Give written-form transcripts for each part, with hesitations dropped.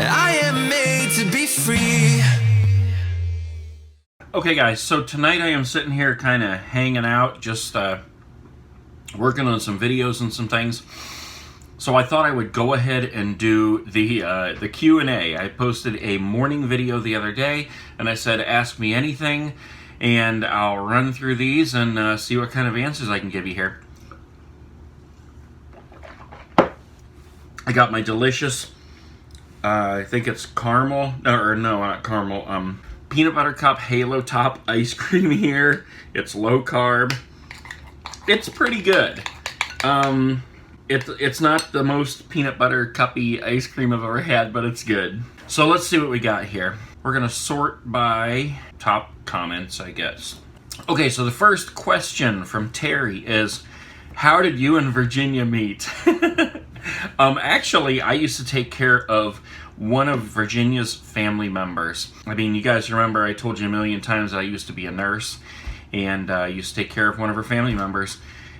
I am made to be free. Okay guys, so tonight I am sitting here kind of hanging out, just working on some videos and some things. So I thought I would go ahead and do the Q&A. I posted a morning video the other day, and I said ask me anything, and I'll run through these and see what kind of answers I can give you here. I got my delicious, I think it's caramel, or no, not caramel, peanut butter cup Halo Top ice cream here. It's low carb. It's pretty good. It's not the most peanut butter cuppy ice cream I've ever had, but it's good. So let's see what we got here. We're gonna sort by top comments, I guess. Okay, so the first question from Terry is, how did you and Virginia meet? Actually, I used to take care of one of Virginia's family members. I mean, you guys remember I told you a million times that I used to be a nurse, and I used to take care of one of her family members,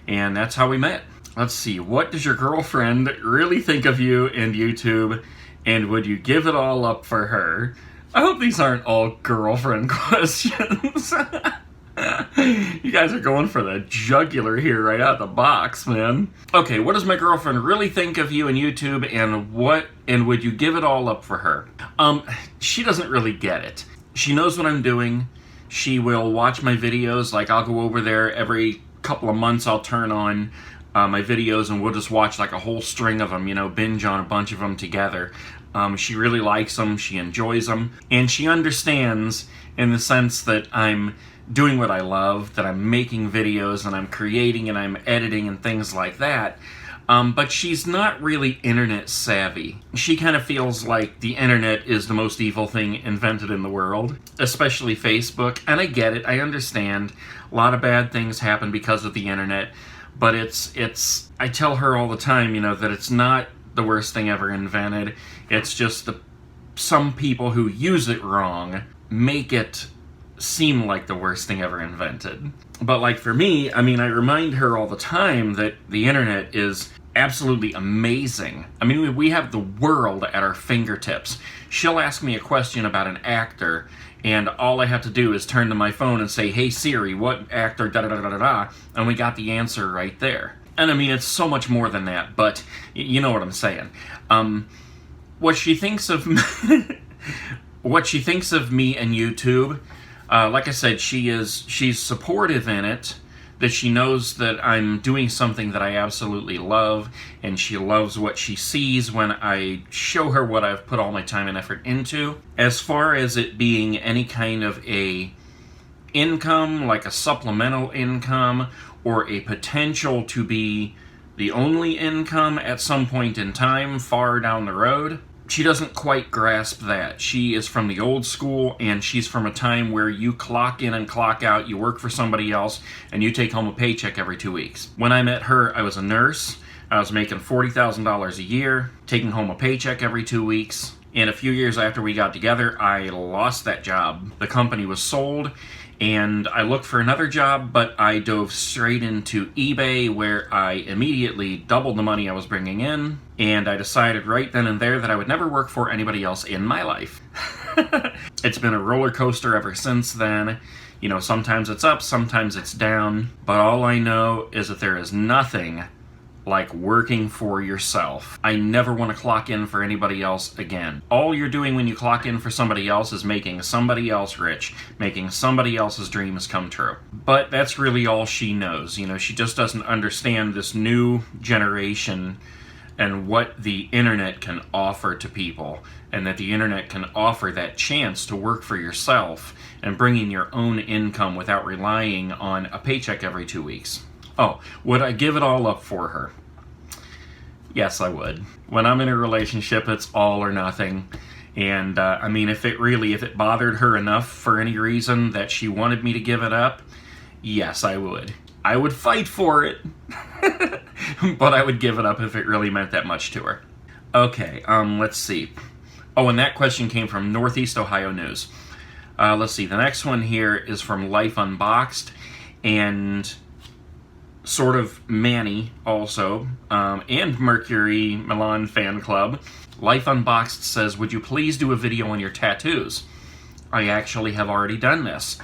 and that's how we met. Let's see, what does your girlfriend really think of you and YouTube, and would you give it all up for her? I hope these aren't all girlfriend questions. You guys are going for the jugular here right out of the box, man. Okay, what does my girlfriend really think of you and YouTube, and would you give it all up for her? She doesn't really get it. She knows what I'm doing. She will watch my videos. Like, I'll go over there every couple of months. I'll turn on my videos and we'll just watch like a whole string of them, you know, binge on a bunch of them together. She really likes them. She enjoys them. And she understands in the sense that I'm doing what I love, that I'm making videos and I'm creating and I'm editing and things like that. But she's not really internet savvy. She kind of feels like the internet is the most evil thing invented in the world, especially Facebook. And I get it, I understand. A lot of bad things happen because of the internet, but I tell her all the time, you know, that it's not the worst thing ever invented. It's just some people who use it wrong make it seem like the worst thing ever invented. But like for me, I mean, I remind her all the time that the internet is absolutely amazing. I mean, we have the world at our fingertips. She'll ask me a question about an actor, and all I have to do is turn to my phone and say, hey Siri, what actor, da-da-da-da-da-da, and we got the answer right there. And I mean, it's so much more than that, but you know what I'm saying. What she thinks of me, what she thinks of me and YouTube, like I said, she's supportive in it, that she knows that I'm doing something that I absolutely love, and she loves what she sees when I show her what I've put all my time and effort into. As far as it being any kind of a income, like a supplemental income, or a potential to be the only income at some point in time far down the road, she doesn't quite grasp that. She is from the old school, and she's from a time where you clock in and clock out, you work for somebody else, and you take home a paycheck every 2 weeks. When I met her, I was a nurse. I was making $40,000 a year, taking home a paycheck every 2 weeks. And a few years after we got together, I lost that job. The company was sold, and I looked for another job, but I dove straight into eBay, where I immediately doubled the money I was bringing in, and I decided right then and there that I would never work for anybody else in my life. It's been a roller coaster ever since then. You know, sometimes it's up, sometimes it's down, but all I know is that there is nothing like working for yourself. I never want to clock in for anybody else again. All you're doing when you clock in for somebody else is making somebody else rich, making somebody else's dreams come true. But that's really all she knows. You know, she just doesn't understand this new generation and what the internet can offer to people, and that the internet can offer that chance to work for yourself and bring in your own income without relying on a paycheck every 2 weeks. Oh, would I give it all up for her? Yes, I would. When I'm in a relationship, it's all or nothing. And, I mean, if it bothered her enough for any reason that she wanted me to give it up, yes, I would. I would fight for it, but I would give it up if it really meant that much to her. Okay, let's see. Oh, and that question came from Northeast Ohio News. Let's see, the next one here is from Life Unboxed, and sort of Manny also, and Mercury Milan Fan Club. Life Unboxed says, would you please do a video on your tattoos? I actually have already done this.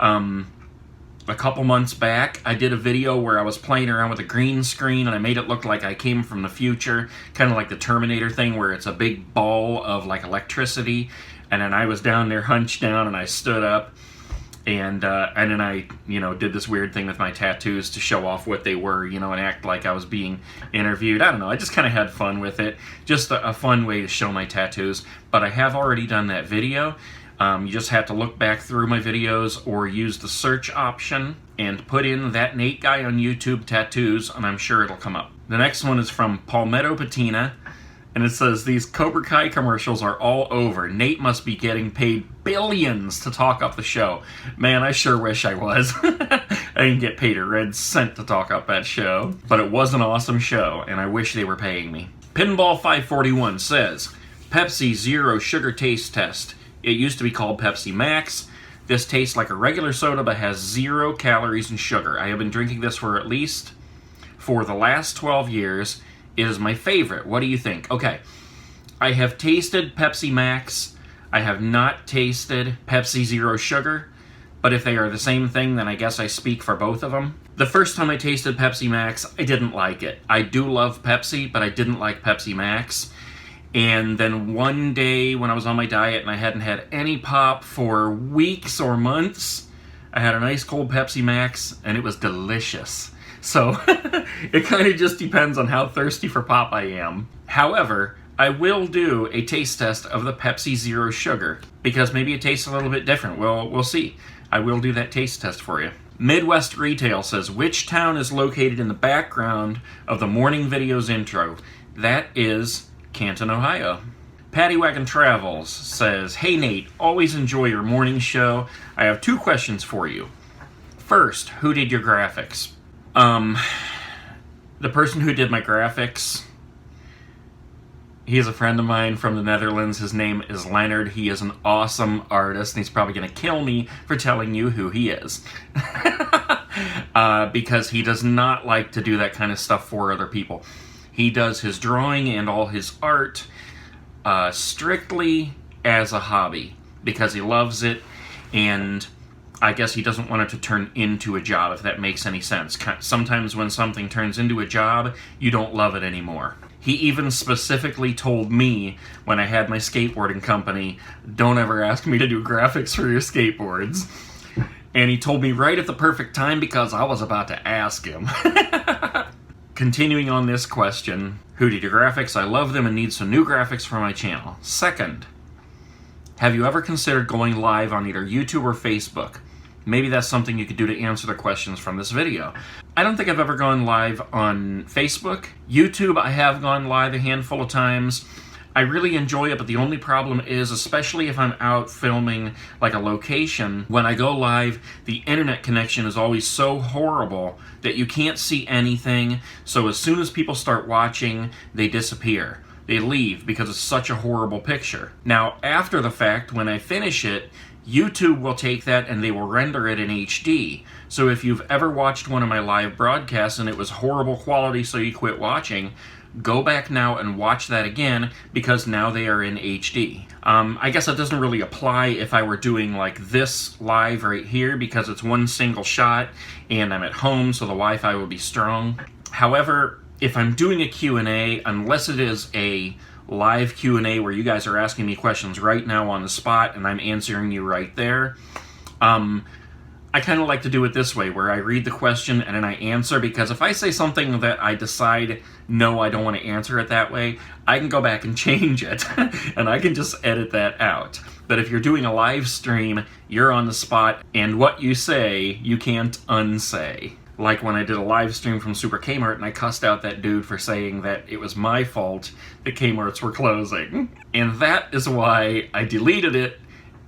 A couple months back, I did a video where I was playing around with a green screen and I made it look like I came from the future, kind of like the Terminator thing where it's a big ball of like electricity, and then I was down there hunched down and I stood up, and then I, did this weird thing with my tattoos to show off what they were, and act like I was being interviewed. I don't know, I just kind of had fun with it. Just a fun way to show my tattoos. But I have already done that video. You just have to look back through my videos or use the search option and put in That Nate Guy on YouTube tattoos, and I'm sure it'll come up. The next one is from Palmetto Patina, and it says, these Cobra Kai commercials are all over. Nate must be getting paid billions to talk up the show. Man, I sure wish I was. I didn't get paid a red cent to talk up that show, but it was an awesome show, and I wish they were paying me. Pinball 541 says, Pepsi Zero Sugar Taste Test. It used to be called Pepsi Max. This tastes like a regular soda but has 0 calories and sugar. I have been drinking this for the last 12 years. It is my favorite. What do you think? Okay, I have tasted Pepsi Max. I have not tasted Pepsi Zero Sugar, but if they are the same thing, then I guess I speak for both of them. The first time I tasted Pepsi Max, I didn't like it. I do love Pepsi, but I didn't like Pepsi Max. And then one day when I was on my diet and I hadn't had any pop for weeks or months, I had a nice cold Pepsi Max and it was delicious. So it kind of just depends on how thirsty for pop I am. However, I will do a taste test of the Pepsi Zero Sugar because maybe it tastes a little bit different. Well, we'll see. I will do that taste test for you. Midwest Retail says, which town is located in the background of the Morning Videos intro? That is Canton, Ohio. Paddy Wagon Travels says, hey Nate, always enjoy your morning show. I have 2 questions for you. First, who did your graphics? The person who did my graphics, he is a friend of mine from the Netherlands. His name is Leonard. He is an awesome artist, and he's probably going to kill me for telling you who he is. Because he does not like to do that kind of stuff for other people. He does his drawing and all his art strictly as a hobby because he loves it, and I guess he doesn't want it to turn into a job, if that makes any sense. Sometimes when something turns into a job, you don't love it anymore. He even specifically told me when I had my skateboarding company, don't ever ask me to do graphics for your skateboards. And he told me right at the perfect time because I was about to ask him. Continuing on this question, who did your graphics? I love them and need some new graphics for my channel. Second, have you ever considered going live on either YouTube or Facebook? Maybe that's something you could do to answer the questions from this video. I don't think I've ever gone live on Facebook. YouTube, I have gone live a handful of times. I really enjoy it, but the only problem is, especially if I'm out filming like a location, when I go live, the internet connection is always so horrible that you can't see anything. So as soon as people start watching, they disappear. They leave because it's such a horrible picture. Now, after the fact, when I finish it, YouTube will take that and they will render it in HD. So if you've ever watched one of my live broadcasts and it was horrible quality so you quit watching, go back now and watch that again because now they are in HD. I guess that doesn't really apply if I were doing like this live right here because it's one single shot and I'm at home so the Wi-Fi will be strong. However, if I'm doing a Q&A, unless it is a live Q&A where you guys are asking me questions right now on the spot and I'm answering you right there, I kind of like to do it this way where I read the question and then I answer, because if I say something that I decide, no, I don't want to answer it that way, I can go back and change it and I can just edit that out. But if you're doing a live stream, you're on the spot and what you say, you can't unsay. Like when I did a live stream from Super Kmart and I cussed out that dude for saying that it was my fault the Kmarts were closing. And that is why I deleted it,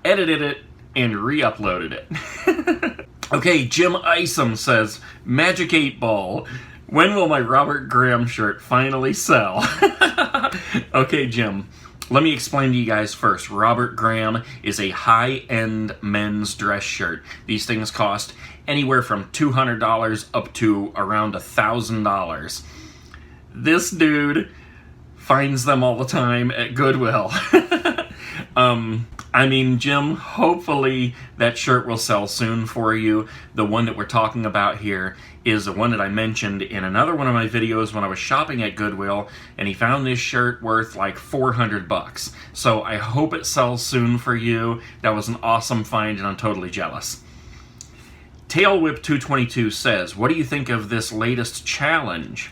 edited it, and re-uploaded it. Okay, Jim Isom says, Magic 8 Ball, when will my Robert Graham shirt finally sell? Okay, Jim, Let me explain to you guys first. Robert Graham is a high-end men's dress shirt. These things cost anywhere from $200 up to around $1,000. This dude finds them all the time at Goodwill. I mean, Jim, hopefully that shirt will sell soon for you. The one that we're talking about here is the one that I mentioned in another one of my videos when I was shopping at Goodwill, and he found this shirt worth like $400. So I hope it sells soon for you. That was an awesome find, and I'm totally jealous. TailWhip222 says, what do you think of this latest challenge?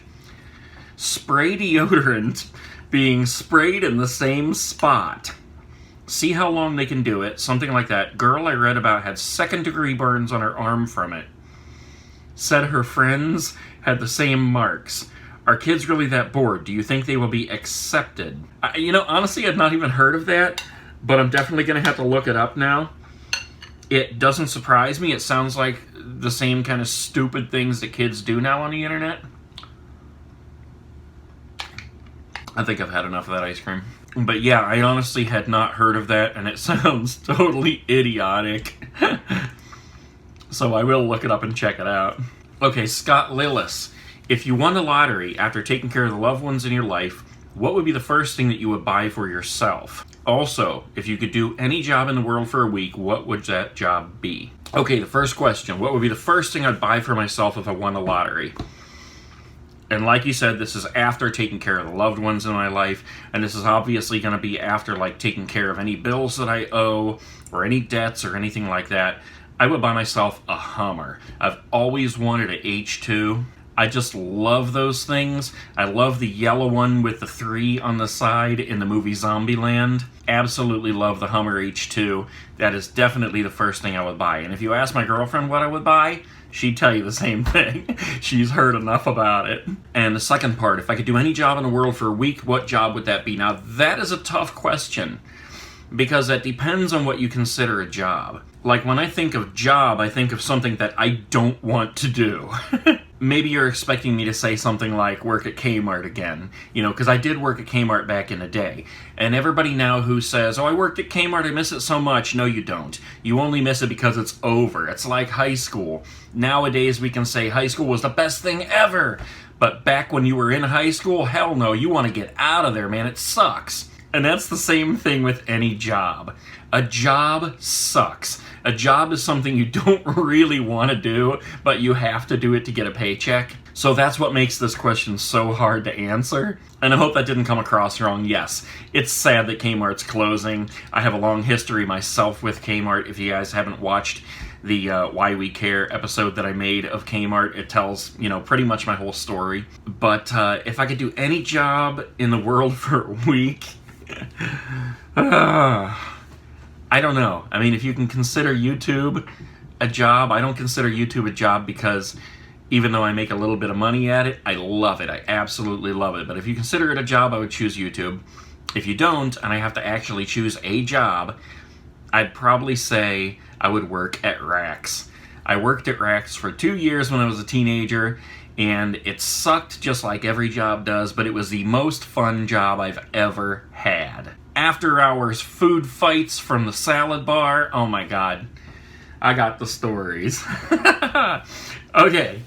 Spray deodorant being sprayed in the same spot. See how long they can do it. Something like that. Girl I read about had second-degree burns on her arm from it. Said her friends had the same marks. Are kids really that bored? Do you think they will be accepted? Honestly, I've not even heard of that, but I'm definitely going to have to look it up now. It doesn't surprise me. It sounds like the same kind of stupid things that kids do now on the internet. I think I've had enough of that ice cream. But yeah, I honestly had not heard of that, and it sounds totally idiotic. So I will look it up and check it out. Okay, Scott Lillis. If you won the lottery after taking care of the loved ones in your life, what would be the first thing that you would buy for yourself? Also, if you could do any job in the world for a week, what would that job be? Okay, the first question. What would be the first thing I'd buy for myself if I won the lottery? And like you said, this is after taking care of the loved ones in my life, and this is obviously going to be after like taking care of any bills that I owe or any debts or anything like that. I would buy myself a Hummer. I've always wanted an H2. I just love those things. I love the yellow one with the 3 on the side in the movie Zombieland. Absolutely love the Hummer H2. That is definitely the first thing I would buy. And if you ask my girlfriend what I would buy, she'd tell you the same thing. She's heard enough about it. And the second part, if I could do any job in the world for a week, what job would that be? Now, that is a tough question, because that depends on what you consider a job. Like, when I think of job, I think of something that I don't want to do. Maybe you're expecting me to say something like work at Kmart again, because I did work at Kmart back in the day. And everybody now who says, oh, I worked at Kmart, I miss it so much. No, you don't. You only miss it because it's over. It's like high school. Nowadays, we can say high school was the best thing ever. But back when you were in high school, hell no, you want to get out of there, man. It sucks. And that's the same thing with any job. A job sucks. A job is something you don't really want to do, but you have to do it to get a paycheck. So that's what makes this question so hard to answer. And I hope that didn't come across wrong. Yes, it's sad that Kmart's closing. I have a long history myself with Kmart. If you guys haven't watched the Why We Care episode that I made of Kmart, it tells, pretty much my whole story. But if I could do any job in the world for a week, I don't know. I mean, if you can consider YouTube a job, I don't consider YouTube a job because even though I make a little bit of money at it, I love it. I absolutely love it. But if you consider it a job, I would choose YouTube. If you don't, and I have to actually choose a job, I'd probably say I would work at Rax. I worked at Rax for 2 years when I was a teenager, and it sucked just like every job does, but it was the most fun job I've ever had. After hours food fights from the salad bar, oh my god, I got the stories. Okay,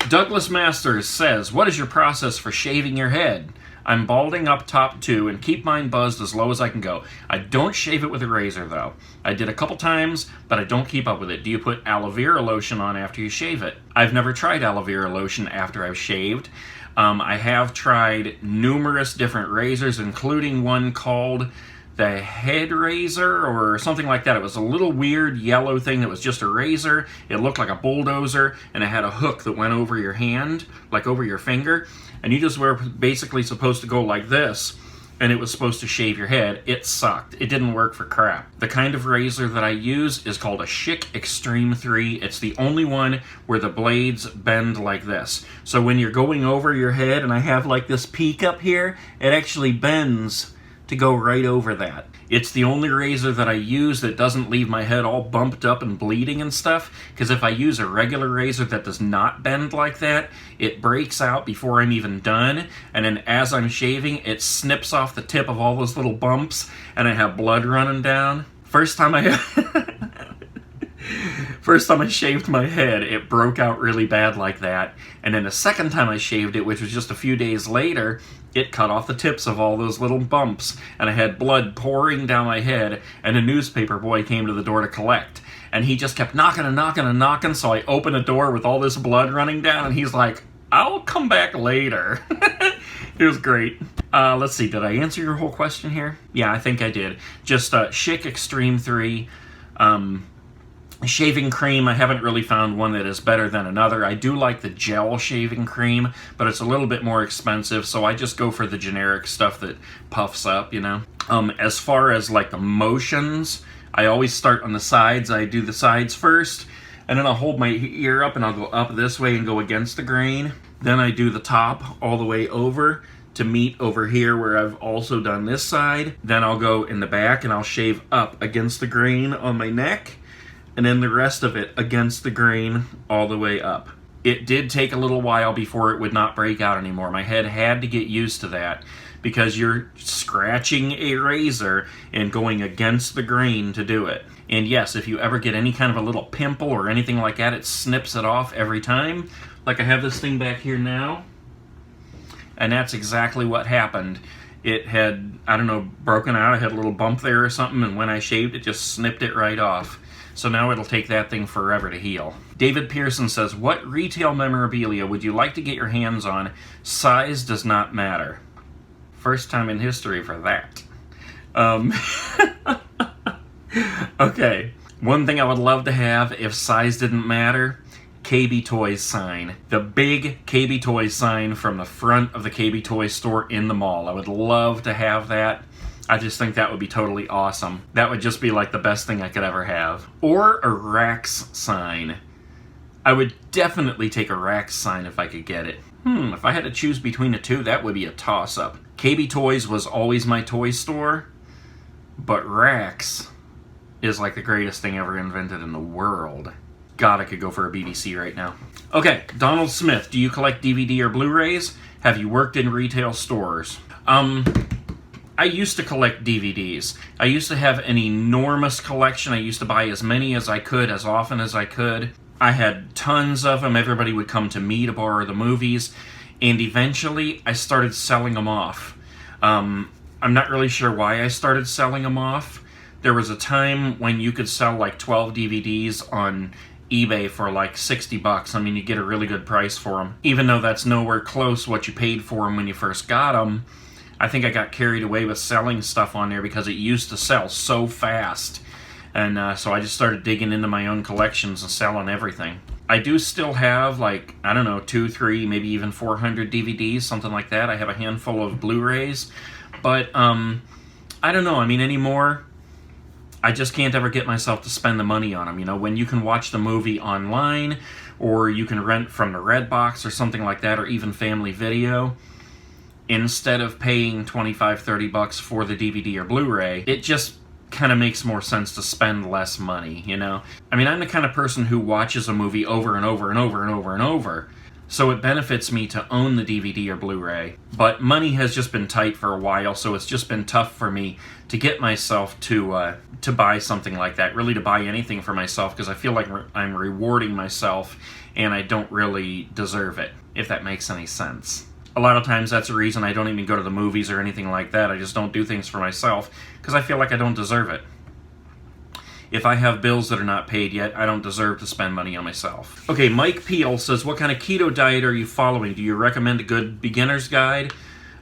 Douglas Masters says, what is your process for shaving your head? I'm balding up top too and keep mine buzzed as low as I can go. I don't shave it with a razor though. I did a couple times, but I don't keep up with it. Do you put aloe vera lotion on after you shave it? I've never tried aloe vera lotion after I've shaved. I have tried numerous different razors, including one called the Head Razor or something like that. It was a little weird yellow thing that was just a razor. It looked like a bulldozer, and it had a hook that went over your hand, like over your finger, and you just were basically supposed to go like this, and it was supposed to shave your head. It sucked. It didn't work for crap. The kind of razor that I use is called a Schick Extreme 3. It's the only one where the blades bend like this. So when you're going over your head and I have like this peak up here, it actually bends to go right over that. It's the only razor that I use that doesn't leave my head all bumped up and bleeding and stuff, because if I use a regular razor that does not bend like that, it breaks out before I'm even done, and then as I'm shaving, it snips off the tip of all those little bumps, and I have blood running down. First time I shaved my head, it broke out really bad like that, and then the second time I shaved it, which was just a few days later, it cut off the tips of all those little bumps, and I had blood pouring down my head, and a newspaper boy came to the door to collect. And he just kept knocking and knocking and knocking, so I opened the door with all this blood running down, and he's like, I'll come back later. It was great. Let's see, did I answer your whole question here? Yeah, I think I did. Just Schick Extreme 3. Shaving cream, I haven't really found one that is better than another. I do like the gel shaving cream, but it's a little bit more expensive, so I just go for the generic stuff that puffs up, you know? As far as like the motions, I always start on the sides. I do the sides first, and then I'll hold my ear up and I'll go up this way and go against the grain. Then I do the top all the way over to meet over here where I've also done this side. Then I'll go in the back and I'll shave up against the grain on my neck, and then the rest of it against the grain all the way up. It did take a little while before it would not break out anymore. My head had to get used to that, because you're scratching a razor and going against the grain to do it. And yes, if you ever get any kind of a little pimple or anything like that, it snips it off every time. Like I have this thing back here now, and that's exactly what happened. It had, I don't know, broken out. I had a little bump there or something, and when I shaved it, just snipped it right off. So now it'll take that thing forever to heal. David Pearson says, what retail memorabilia would you like to get your hands on? Size does not matter. First time in history for that. Okay, one thing I would love to have if size didn't matter, KB Toys sign. The big KB Toys sign from the front of the KB Toys store in the mall. I would love to have that. I just think that would be totally awesome. That would just be like the best thing I could ever have. Or a Rax sign. I would definitely take a Rax sign if I could get it. If I had to choose between the two, that would be a toss-up. KB Toys was always my toy store, but Rax is like the greatest thing ever invented in the world. God, I could go for a BBC right now. Okay, Donald Smith, do you collect DVD or Blu-rays? Have you worked in retail stores? I used to collect DVDs. I used to have an enormous collection. I used to buy as many as I could, as often as I could. I had tons of them. Everybody would come to me to borrow the movies. And eventually, I started selling them off. I'm not really sure why I started selling them off. There was a time when you could sell like 12 DVDs on eBay for like $60. I mean, you get a really good price for them. Even though that's nowhere close what you paid for them when you first got them, I think I got carried away with selling stuff on there because it used to sell so fast. And so I just started digging into my own collections and selling everything. I do still have, like, I don't know, 2, 3, maybe even 400 DVDs, something like that. I have a handful of Blu-rays. But, I don't know. I mean, anymore, I just can't ever get myself to spend the money on them. You know, when you can watch the movie online, or you can rent from the Redbox or something like that, or even Family Video, instead of paying $25-$30 for the DVD or Blu-ray, it just kind of makes more sense to spend less money, you know? I mean, I'm the kind of person who watches a movie over and over and over and over and over, so it benefits me to own the DVD or Blu-ray. But money has just been tight for a while, so it's just been tough for me to get myself to buy something like that, really to buy anything for myself, because I feel like I'm rewarding myself and I don't really deserve it, if that makes any sense. A lot of times that's the reason I don't even go to the movies or anything like that. I just don't do things for myself because I feel like I don't deserve it. If I have bills that are not paid yet, I don't deserve to spend money on myself. Okay, Mike Peel says, what kind of keto diet are you following? Do you recommend a good beginner's guide?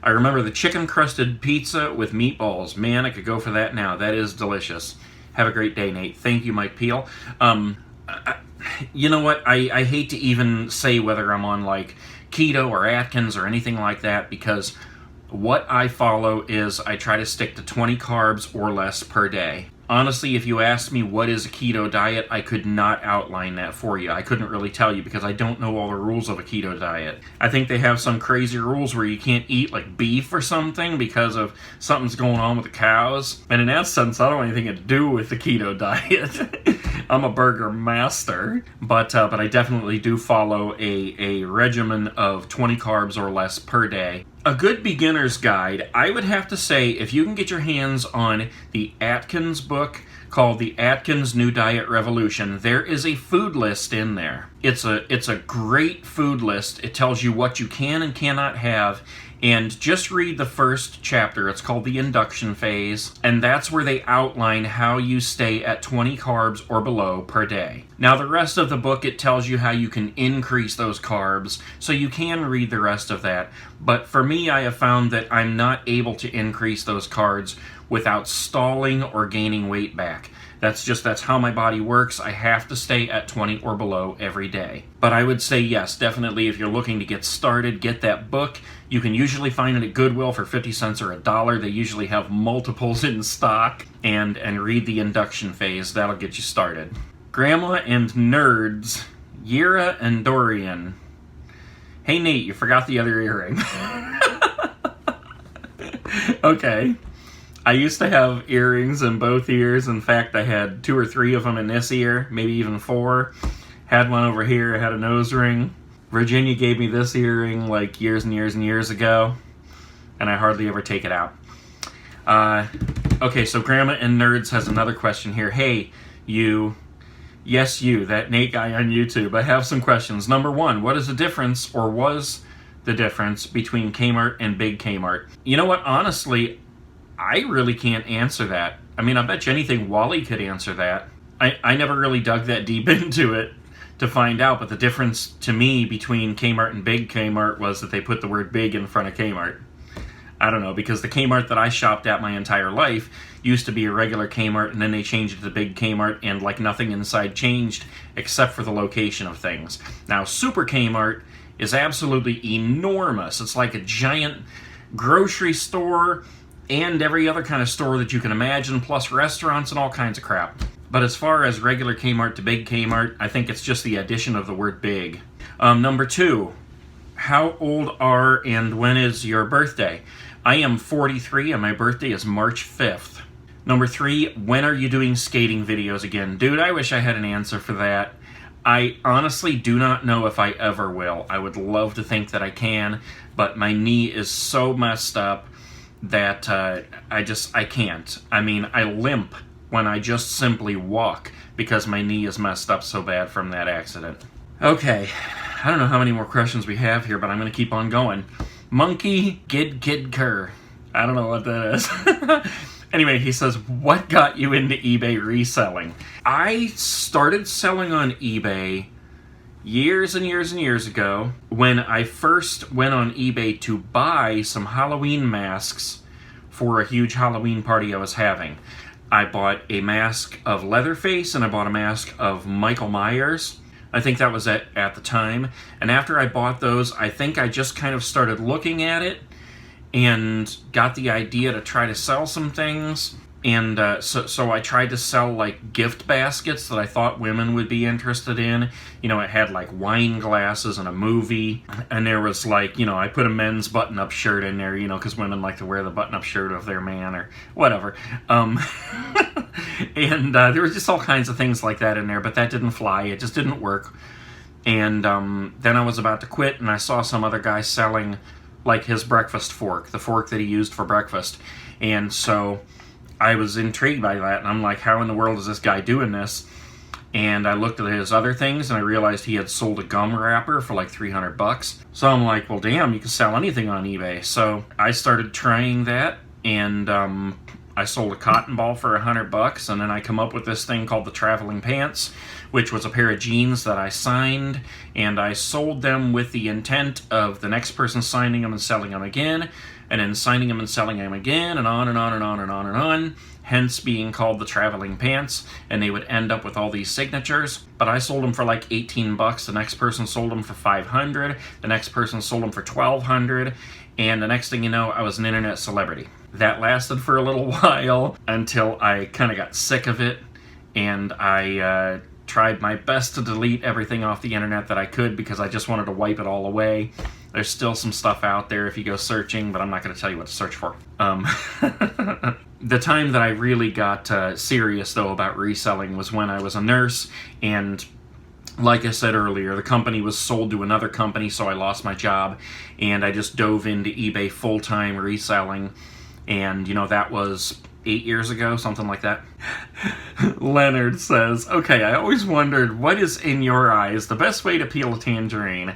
I remember the chicken-crusted pizza with meatballs. Man, I could go for that now. That is delicious. Have a great day, Nate. Thank you, Mike Peel. You know what? I hate to even say whether I'm on, like, keto or Atkins or anything like that, because what I follow is I try to stick to 20 carbs or less per day. Honestly, if you asked me what is a keto diet, I could not outline that for you. I couldn't really tell you because I don't know all the rules of a keto diet. I think they have some crazy rules where you can't eat like beef or something because of something's going on with the cows. And in that sense, I don't have anything to do with the keto diet. I'm a burger master. But I definitely do follow a regimen of 20 carbs or less per day. A good beginner's guide, I would have to say, if you can get your hands on the Atkins book called The Atkins New Diet Revolution, there is a food list in there. It's a great food list. It tells you what you can and cannot have. And just read the first chapter. It's called the induction phase. And that's where they outline how you stay at 20 carbs or below per day. Now, the rest of the book, it tells you how you can increase those carbs. So you can read the rest of that. But for me, I have found that I'm not able to increase those carbs without stalling or gaining weight back. That's how my body works. I have to stay at 20 or below every day. But I would say yes, definitely if you're looking to get started, get that book. You can usually find it at Goodwill for 50 cents or $1. They usually have multiples in stock. And read the induction phase. That'll get you started. Grandma and Nerds, Yira and Dorian. Hey Nate, you forgot the other earring. Okay. I used to have earrings in both ears. In fact, I had 2 or 3 of them in this ear, maybe even 4. Had one over here, had a nose ring. Virginia gave me this earring like years and years and years ago, and I hardly ever take it out. Okay, so Grandma and Nerds has another question here. Hey, you, yes you, that Nate guy on YouTube, I have some questions. Number 1, what is the difference, or was the difference, between Kmart and Big Kmart? You know what, honestly, I really can't answer that. I mean, I bet you anything Wally could answer that. I never really dug that deep into it to find out, but the difference to me between Kmart and Big Kmart was that they put the word big in front of Kmart. I don't know, because the Kmart that I shopped at my entire life used to be a regular Kmart, and then they changed it to Big Kmart, and like nothing inside changed except for the location of things. Now, Super Kmart is absolutely enormous. It's like a giant grocery store and every other kind of store that you can imagine, plus restaurants and all kinds of crap. But as far as regular Kmart to Big Kmart, I think it's just the addition of the word big. Number 2, how old are and when is your birthday? I am 43 and my birthday is March 5th. Number 3, when are you doing skating videos again? Dude, I wish I had an answer for that. I honestly do not know if I ever will. I would love to think that I can, but my knee is so messed up that I can't. I mean, I limp when I just simply walk because my knee is messed up so bad from that accident. Okay, I don't know how many more questions we have here, but I'm going to keep on going. Monkey Gid Kid Kerr. I don't know what that is. Anyway, he says, what got you into eBay reselling? I started selling on eBay years and years and years ago when I first went on eBay to buy some Halloween masks for a huge Halloween party I was having. I bought a mask of Leatherface and I bought a mask of Michael Myers. I think that was at the time. And after I bought those, I think I just kind of started looking at it and got the idea to try to sell some things. And so I tried to sell like gift baskets that I thought women would be interested in. You know, it had like wine glasses and a movie. And there was like, you know, I put a men's button-up shirt in there, you know, because women like to wear the button-up shirt of their man or whatever. And there was just all kinds of things like that in there, but that didn't fly. It just didn't work. And then I was about to quit, and I saw some other guy selling like his breakfast fork, the fork that he used for breakfast. And so I was intrigued by that, and I'm like, how in the world is this guy doing this? And I looked at his other things, and I realized he had sold a gum wrapper for like $300. So I'm like, well, damn, you can sell anything on eBay. So I started trying that, and I sold a cotton ball for $100, and then I come up with this thing called the Traveling Pants, which was a pair of jeans that I signed, and I sold them with the intent of the next person signing them and selling them again. and then signing them and selling them again, and on and on and on and on and on, hence being called the traveling pants, and they would end up with all these signatures. But I sold them for like 18 bucks, the next person sold them for 500, the next person sold them for 1,200, and the next thing you know, I was an internet celebrity. That lasted for a little while until I kind of got sick of it, and I tried my best to delete everything off the internet that I could because I just wanted to wipe it all away. There's still some stuff out there if you go searching, but I'm not going to tell you what to search for. The time that I really got serious, though, about reselling was when I was a nurse, and like I said earlier, the company was sold to another company, so I lost my job, and I just dove into eBay full-time reselling, and, that was 8 years ago, something like that. Leonard says, okay, I always wondered, what is in your eyes the best way to peel a tangerine?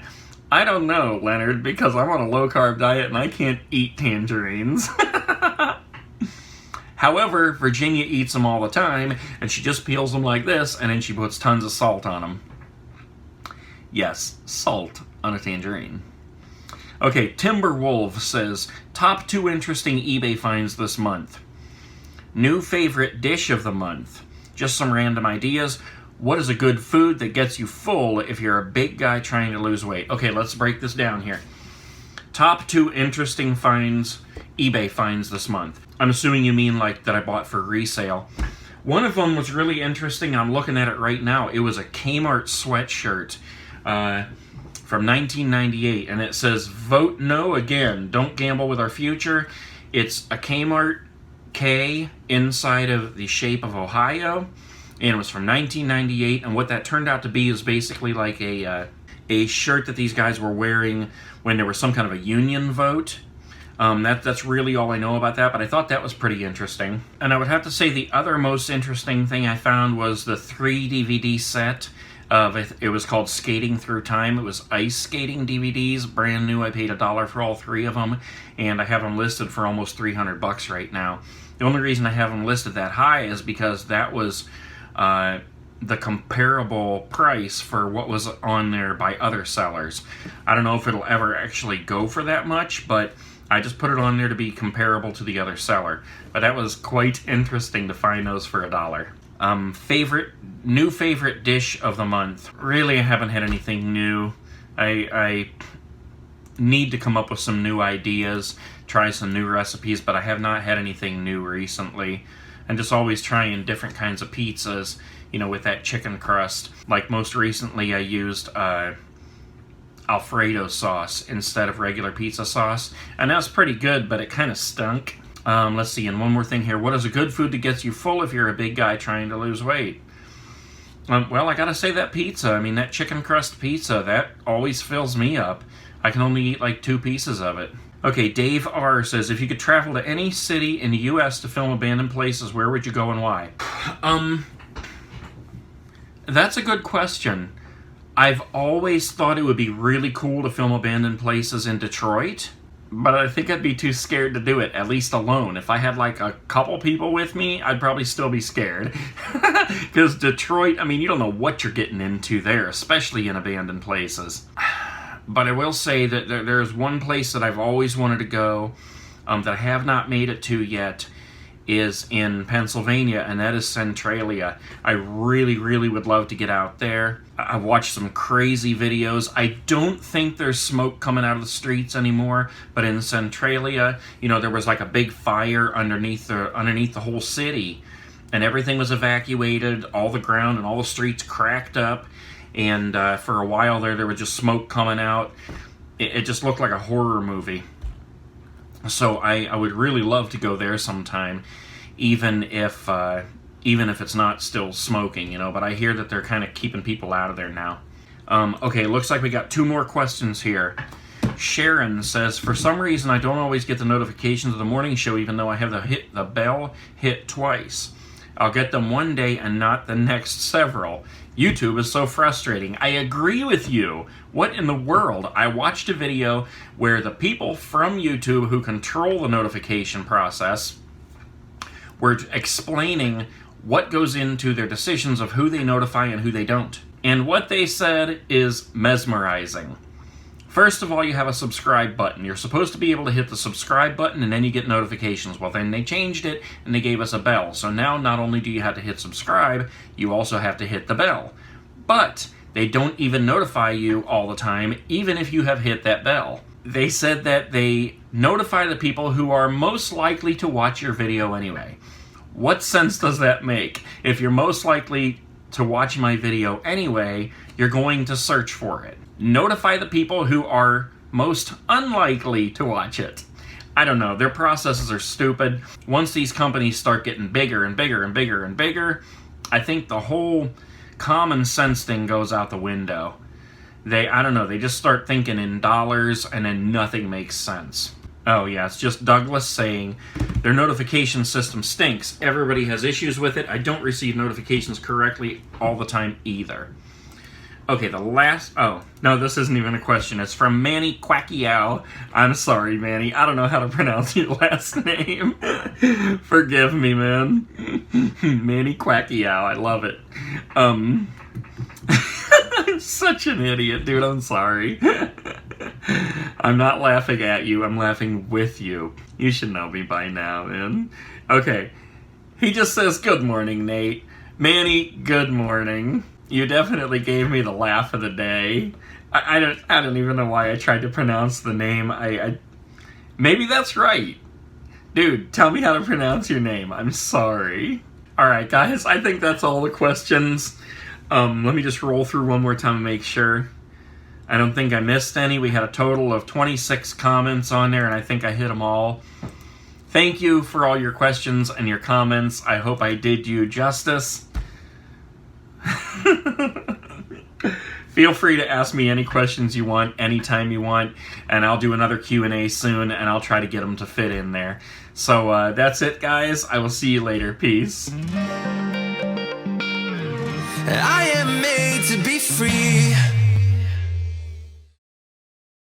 I don't know, Leonard, because I'm on a low-carb diet and I can't eat tangerines. However, Virginia eats them all the time, and she just peels them like this, and then she puts tons of salt on them. Yes, salt on a tangerine. Okay, Timberwolf says, top 2 interesting eBay finds this month. New favorite dish of the month. Just some random ideas. What is a good food that gets you full if you're a big guy trying to lose weight? Okay, let's break this down here. Top 2 interesting finds, eBay finds this month. I'm assuming you mean like that I bought for resale. One of them was really interesting. I'm looking at it right now. It was a Kmart sweatshirt from 1998, and it says, vote no again. Don't gamble with our future. It's a Kmart K inside of the shape of Ohio, and it was from 1998, and what that turned out to be is basically like a shirt that these guys were wearing when there was some kind of a union vote. That's really all I know about that, but I thought that was pretty interesting. And I would have to say the other most interesting thing I found was the 3 DVD set of, it was called Skating Through Time. It was ice skating DVDs, brand new. I paid $1 for all 3 of them, and I have them listed for almost $300 right now. The only reason I have them listed that high is because that was the comparable price for what was on there by other sellers. I don't know if it'll ever actually go for that much, but I just put it on there to be comparable to the other seller. But that was quite interesting to find those for $1. New favorite dish of the month. Really, I haven't had anything new. I need to come up with some new ideas, try some new recipes, but I have not had anything new recently. I'm just always trying different kinds of pizzas, with that chicken crust. Like most recently, I used Alfredo sauce instead of regular pizza sauce, and that was pretty good, but it kind of stunk. Let's see, and one more thing here. What is a good food that gets you full if you're a big guy trying to lose weight? Well, I gotta say that pizza. I mean, that chicken crust pizza, that always fills me up. I can only eat like 2 pieces of it. Okay, Dave R. says, if you could travel to any city in the U.S. to film abandoned places, where would you go and why? That's a good question. I've always thought it would be really cool to film abandoned places in Detroit, but I think I'd be too scared to do it, at least alone. If I had like a couple people with me, I'd probably still be scared. Because Detroit, I mean, you don't know what you're getting into there, especially in abandoned places. But I will say that there's one place that I've always wanted to go that I have not made it to yet, is in Pennsylvania, and that is Centralia. I really, really would love to get out there. I've watched some crazy videos. I don't think there's smoke coming out of the streets anymore, but in Centralia, there was like a big fire underneath the whole city, and everything was evacuated, all the ground and all the streets cracked up, and for a while there was just smoke coming out. It just looked like a horror movie. So I would really love to go there sometime, even if it's not still smoking, but I hear that they're kind of keeping people out of there now. Okay, looks like we got 2 more questions here. Sharon says, for some reason I don't always get the notifications of the morning show, even though I have the bell hit twice. I'll get them one day and not the next several. YouTube is so frustrating. I agree with you. What in the world? I watched a video where the people from YouTube who control the notification process were explaining what goes into their decisions of who they notify and who they don't. And what they said is mesmerizing. First of all, you have a subscribe button. You're supposed to be able to hit the subscribe button and then you get notifications. Well, then they changed it and they gave us a bell. So now not only do you have to hit subscribe, you also have to hit the bell. But they don't even notify you all the time, even if you have hit that bell. They said that they notify the people who are most likely to watch your video anyway. What sense does that make? If you're most likely to watch my video anyway, you're going to search for it. Notify the people who are most unlikely to watch it. I don't know, their processes are stupid. Once these companies start getting bigger and bigger and bigger and bigger, I think the whole common sense thing goes out the window. I don't know, they just start thinking in dollars and then nothing makes sense. Oh yeah, it's just Douglas saying their notification system stinks. Everybody has issues with it. I don't receive notifications correctly all the time either. Okay, the last... Oh, no, this isn't even a question. It's from Manny Quackiao. I'm sorry, Manny. I don't know how to pronounce your last name. Forgive me, man. Manny Quackiao. I love it. I'm such an idiot, dude. I'm sorry. I'm not laughing at you. I'm laughing with you. You should know me by now, man. Okay. He just says, good morning, Nate. Manny, good morning. You definitely gave me the laugh of the day. I don't even know why I tried to pronounce the name. Maybe that's right. Dude, tell me how to pronounce your name. I'm sorry. Alright, guys, I think that's all the questions. Let me just roll through one more time and make sure. I don't think I missed any. We had a total of 26 comments on there, and I think I hit them all. Thank you for all your questions and your comments. I hope I did you justice. Feel free to ask me any questions you want, anytime you want, and I'll do another Q&A soon, and I'll try to get them to fit in there. So that's it, guys. I will see you later. Peace. I am made to be free.